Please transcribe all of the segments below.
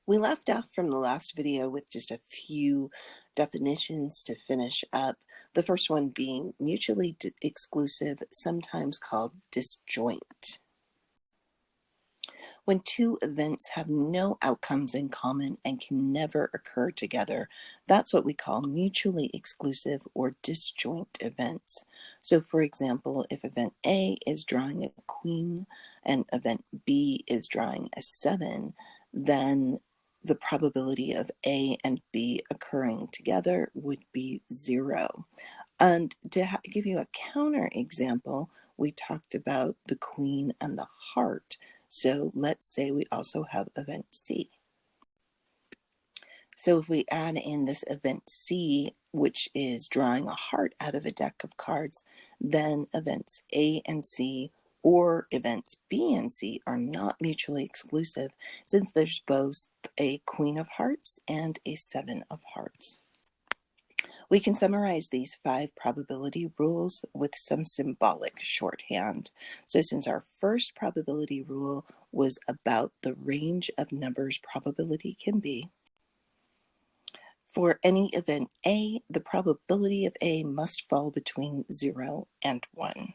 We left off from the last video with just a few definitions to finish up. The first one being mutually exclusive, sometimes called disjoint. When two events have no outcomes in common and can never occur together, that's what we call mutually exclusive or disjoint events. So for example, if event A is drawing a queen and event B is drawing a 7, then the probability of A and B occurring together would be 0. And to give you a counter example, we talked about the queen and the heart. So let's say we also have event C. So if we add in this event C, which is drawing a heart out of a deck of cards, then events A and C or events B and C are not mutually exclusive, since there's both a queen of hearts and a 7 of hearts. We can summarize these 5 probability rules with some symbolic shorthand. So since our first probability rule was about the range of numbers probability can be, for any event A, the probability of A must fall between 0 and 1.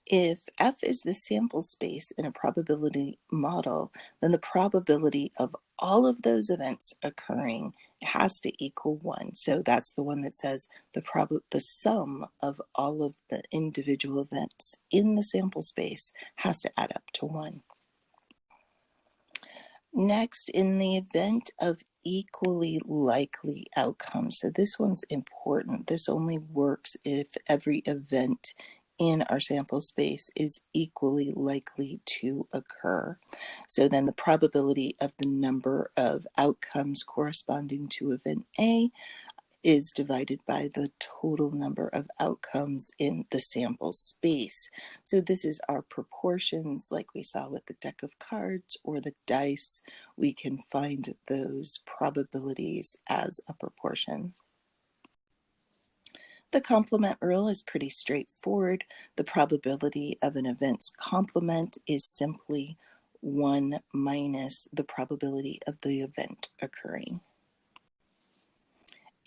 If F is the sample space in a probability model, then the probability of all of those events occurring has to equal 1. So that's the one that says the sum of all of the individual events in the sample space has to add up to 1. Next, in the event of equally likely outcomes, so this one's important. This only works if every event in our sample space is equally likely to occur. So then the probability of the number of outcomes corresponding to event A is divided by the total number of outcomes in the sample space. So this is our proportions, like we saw with the deck of cards or the dice. We can find those probabilities as a proportion. The complement rule is pretty straightforward. The probability of an event's complement is simply 1 minus the probability of the event occurring.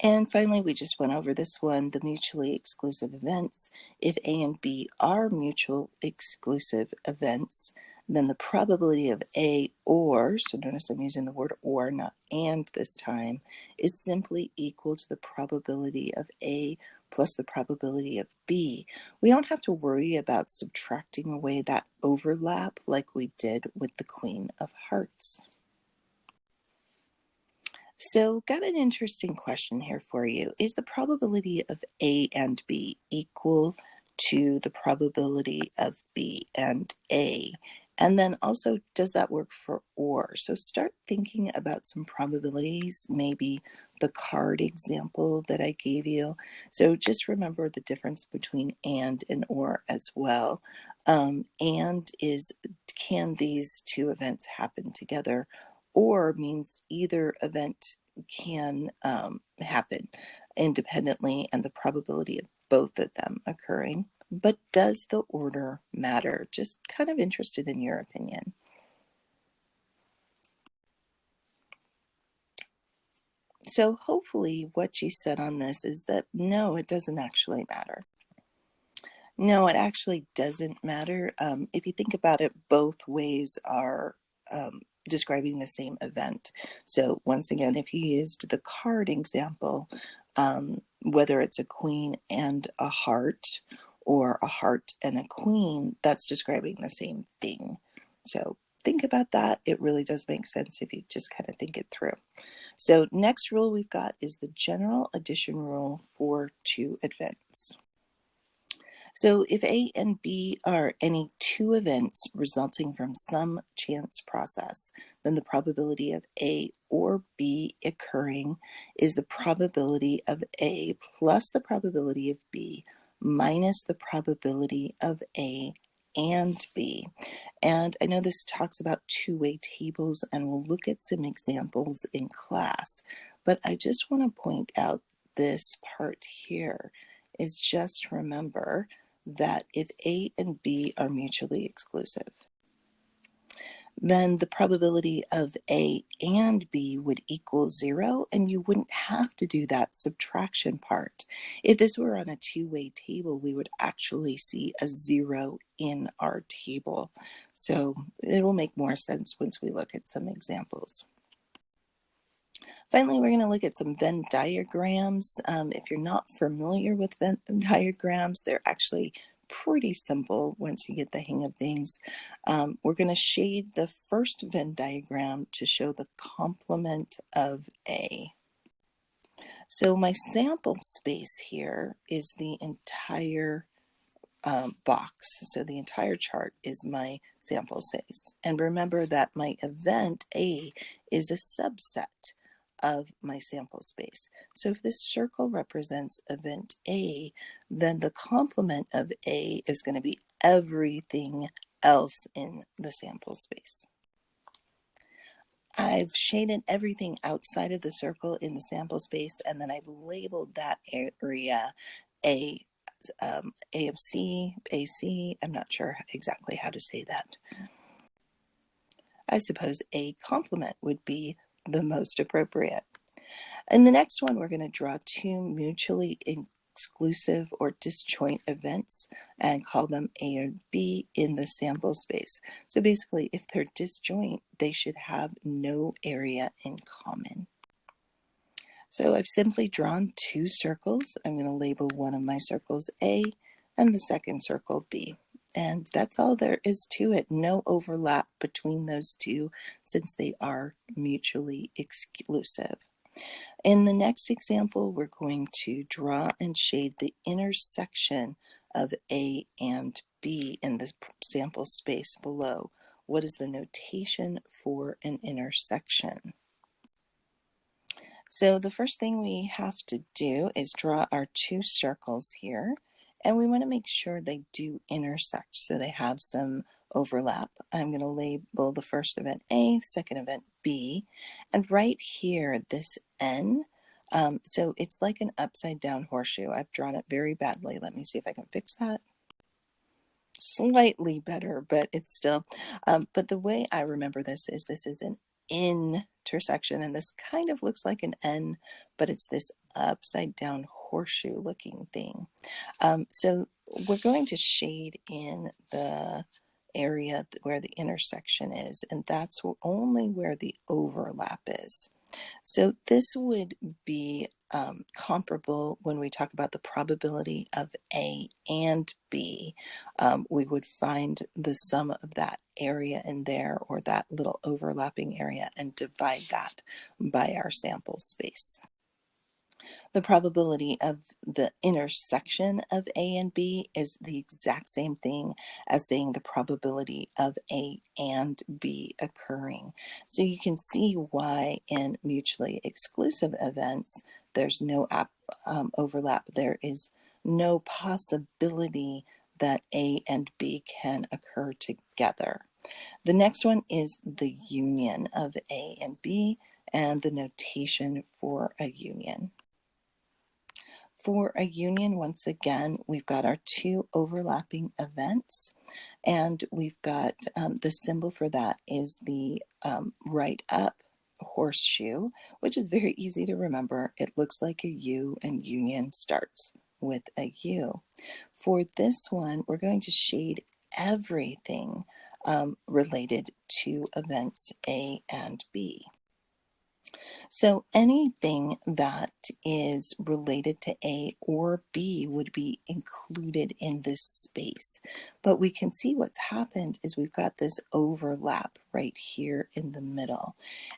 And finally, we just went over this one, the mutually exclusive events. If A and B are mutual exclusive events, then the probability of A or, so notice I'm using the word or, not and this time, is simply equal to the probability of A plus the probability of B. We don't have to worry about subtracting away that overlap like we did with the Queen of Hearts. So, got an interesting question here for you. Is the probability of A and B equal to the probability of B and A? And then also, does that work for or? So start thinking about some probabilities, maybe the card example that I gave you. So just remember the difference between and or as well. And is, can these two events happen together? Or means either event can happen independently and the probability of both of them occurring. But does the order matter? Just kind of interested in your opinion. So hopefully what you said on this is that no, it doesn't actually matter. No, it actually doesn't matter. If you think about it, both ways are describing the same event. So once again, if you used the card example, whether it's a queen and a heart or a heart and a queen, that's describing the same thing. So think about that. It really does make sense if you just kind of think it through. So next rule we've got is the general addition rule for two events. So if A and B are any two events resulting from some chance process, then the probability of A or B occurring is the probability of A plus the probability of B minus the probability of A and B. And I know this talks about two-way tables, and we'll look at some examples in class, but I just want to point out this part here is just remember that if A and B are mutually exclusive, then the probability of A and B would equal 0, and you wouldn't have to do that subtraction part. If this were on a two-way table, we would actually see a 0 in our table. So it will make more sense once we look at some examples. Finally, we're going to look at some Venn diagrams. If you're not familiar with Venn diagrams, they're actually pretty simple once you get the hang of things. We're going to shade the first Venn diagram to show the complement of A. So my sample space here is the entire box. So the entire chart is my sample space. And remember that my event A is a subset of my sample space. So if this circle represents event A, then the complement of A is going to be everything else in the sample space. I've shaded everything outside of the circle in the sample space, and then I've labeled that area A of C, AC, I'm not sure exactly how to say that. I suppose A complement would be the most appropriate. In the next one, we're going to draw two mutually exclusive or disjoint events and call them A and B in the sample space. So basically, if they're disjoint, they should have no area in common. So I've simply drawn two circles. I'm going to label one of my circles A and the second circle B. And that's all there is to it. No overlap between those two since they are mutually exclusive. In the next example, we're going to draw and shade the intersection of A and B in the sample space below. What is the notation for an intersection? So the first thing we have to do is draw our two circles here, and we want to make sure they do intersect, so they have some overlap. I'm going to label the first event A, second event B, and right here, this N, so it's like an upside down horseshoe. I've drawn it very badly. Let me see if I can fix that. Slightly better, but it's still, but the way I remember this is an intersection, and this kind of looks like an N, but it's this upside down horseshoe looking thing. So we're going to shade in the area where the intersection is, and that's only where the overlap is. So this would be comparable when we talk about the probability of A and B. We would find the sum of that area in there, or that little overlapping area, and divide that by our sample space. The probability of the intersection of A and B is the exact same thing as saying the probability of A and B occurring. So you can see why in mutually exclusive events, there's no overlap. There is no possibility that A and B can occur together. The next one is the union of A and B and the notation for a union. For a union, once again, we've got our two overlapping events, and we've got the symbol for that is the right up horseshoe, which is very easy to remember. It looks like a U, and union starts with a U. For this one, we're going to shade everything related to events A and B. So anything that is related to A or B would be included in this space. But we can see what's happened is we've got this overlap right here in the middle.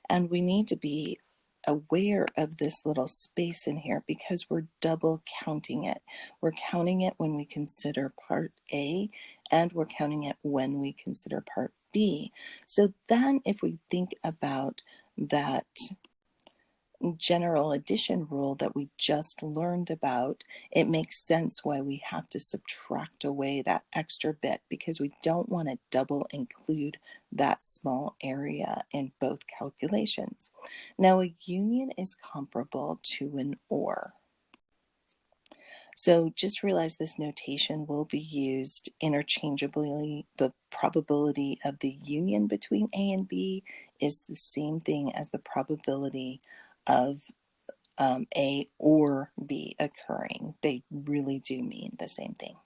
And we need to be aware of this little space in here because we're double counting it. We're counting it when we consider part A, and we're counting it when we consider part B. So then if we think about that general addition rule that we just learned about, it makes sense why we have to subtract away that extra bit, because we don't want to double include that small area in both calculations. Now, a union is comparable to an OR. So just realize this notation will be used interchangeably. The probability of the union between A and B is the same thing as the probability of A or B occurring. They really do mean the same thing.